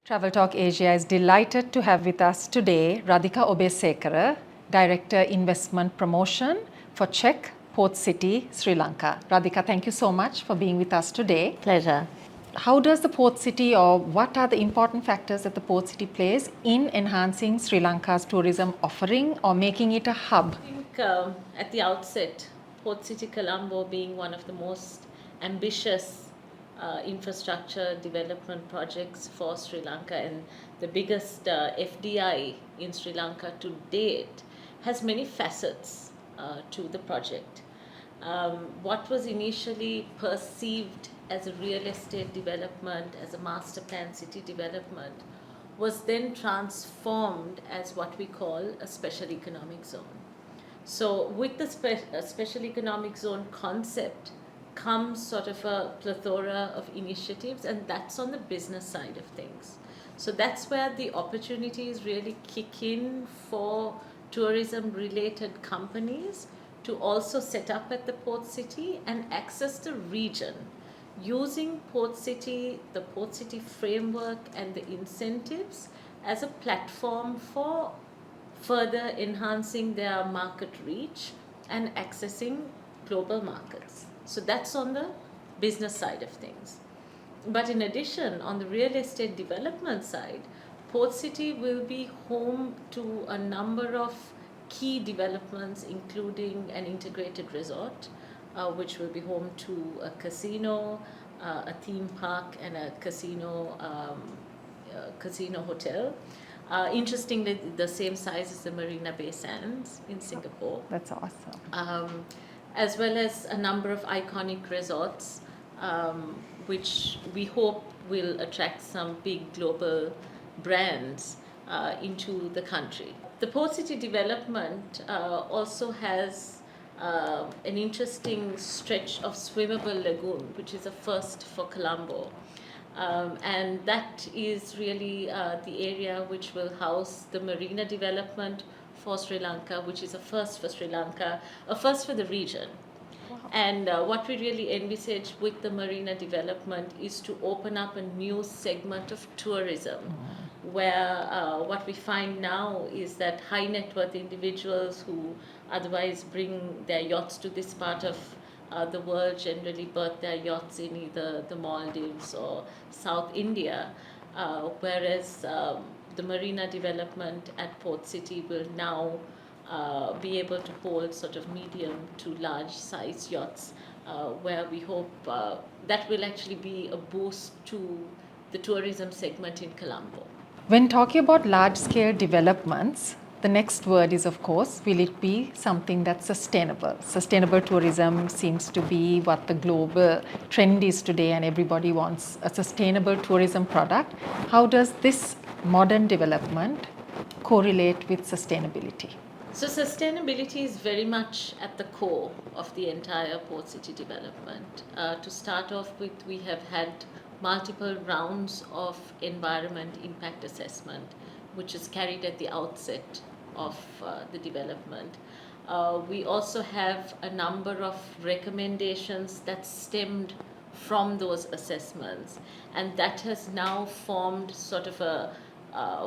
Travel Talk Asia is delighted to have with us today Radhika Obeyesekere, Director Investment Promotion for Czech Port City, Sri Lanka. Radhika, thank you so much for being with us today. Pleasure. How does the port city, or what are the important factors that the port city plays in enhancing Sri Lanka's tourism offering or making it a hub? I think at the outset, Port City Colombo being one of the most ambitious infrastructure development projects for Sri Lanka and the biggest FDI in Sri Lanka to date, has many facets to the project. What was initially perceived as a real estate development, as a master plan city development, was then transformed as what we call a special economic zone. So with the special economic zone concept comes sort of a plethora of initiatives, and that's on the business side of things. So that's where the opportunities really kick in for tourism related companies to also set up at the port city and access the region using port city, the port city framework and the incentives as a platform for further enhancing their market reach and accessing global markets. So that's on the business side of things. But in addition, on the real estate development side, Port City will be home to a number of key developments, including an integrated resort, which will be home to a casino, a theme park, and a casino hotel. Interestingly, the same size as the Marina Bay Sands in Singapore. That's awesome. As well as a number of iconic resorts, which we hope will attract some big global brands into the country. The Port City development also has an interesting stretch of swimmable lagoon, which is a first for Colombo. And that is really the area which will house the marina development for Sri Lanka, which is a first for Sri Lanka, a first for the region. Wow. And what we really envisage with the marina development is to open up a new segment of tourism, where what we find now is that high net worth individuals who otherwise bring their yachts to this part of the world generally berth their yachts in either the Maldives or South India, whereas the marina development at Port City will now be able to hold sort of medium to large size yachts, where we hope that will actually be a boost to the tourism segment in Colombo. When talking about large scale developments, the next word is, of course, will it be something that's sustainable? Sustainable tourism seems to be what the global trend is today, and everybody wants a sustainable tourism product. How does this modern development correlate with sustainability? So sustainability is very much at the core of the entire Port City development. To start off with, we have had multiple rounds of environment impact assessment, which is carried at the outset of the development. We also have a number of recommendations that stemmed from those assessments, and that has now formed sort of a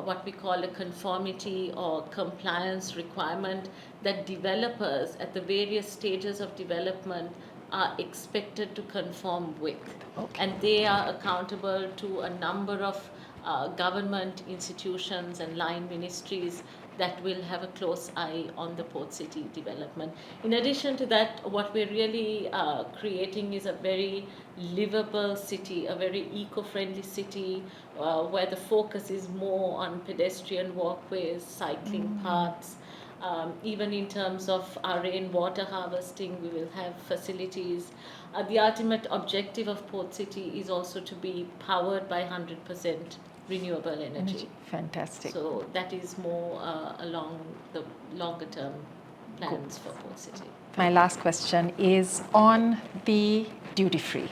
what we call a conformity or compliance requirement that developers at the various stages of development are expected to conform with. Okay. And they are accountable to a number of government institutions and line ministries that will have a close eye on the Port City development. In addition to that, what we're really creating is a very livable city, a very eco-friendly city, where the focus is more on pedestrian walkways, cycling paths. Even in terms of our rainwater harvesting, we will have facilities. The ultimate objective of Port City is also to be powered by 100% renewable energy. Fantastic. So that is more along the longer term plans for Port City. My last question is on the duty free.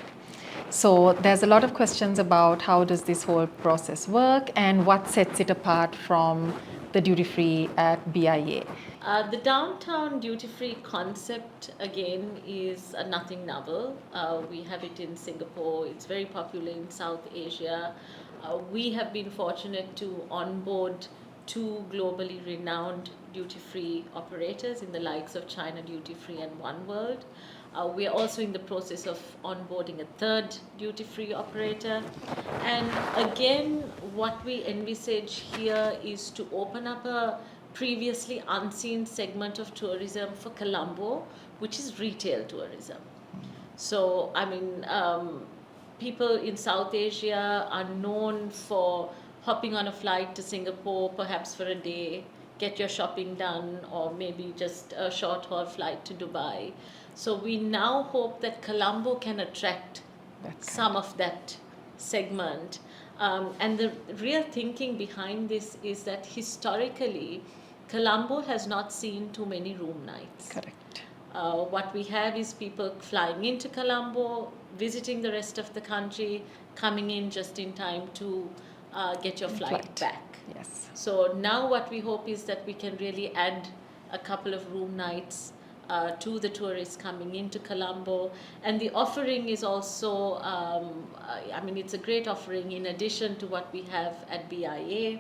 So there's a lot of questions about how does this whole process work and what sets it apart from the duty free at BIA. The downtown duty free concept again is nothing novel. We have it in Singapore. It's very popular in South Asia. We have been fortunate to onboard two globally renowned duty-free operators in the likes of China Duty Free and One World. We are also in the process of onboarding a third duty-free operator. And again, what we envisage here is to open up a previously unseen segment of tourism for Colombo, which is retail tourism. So, I mean, people in South Asia are known for hopping on a flight to Singapore, perhaps for a day, get your shopping done, or maybe just a short haul flight to Dubai. So, we now hope that Colombo can attract some of that segment. And the real thinking behind this is that historically, Colombo has not seen too many room nights. Correct. What we have is people flying into Colombo, visiting the rest of the country, coming in just in time to get your flight back. Yes. So now what we hope is that we can really add a couple of room nights to the tourists coming into Colombo. And the offering is also, I mean, it's a great offering in addition to what we have at BIA.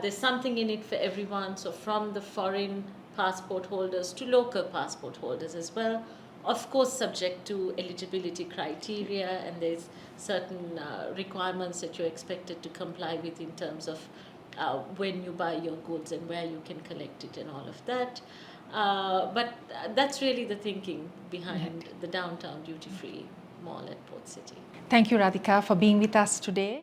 There's something in it for everyone. So from the foreign passport holders to local passport holders as well. Of course, subject to eligibility criteria, and there's certain requirements that you're expected to comply with in terms of when you buy your goods and where you can collect it and all of that. But that's really the thinking behind the downtown duty-free mall at Port City. Thank you, Radhika, for being with us today.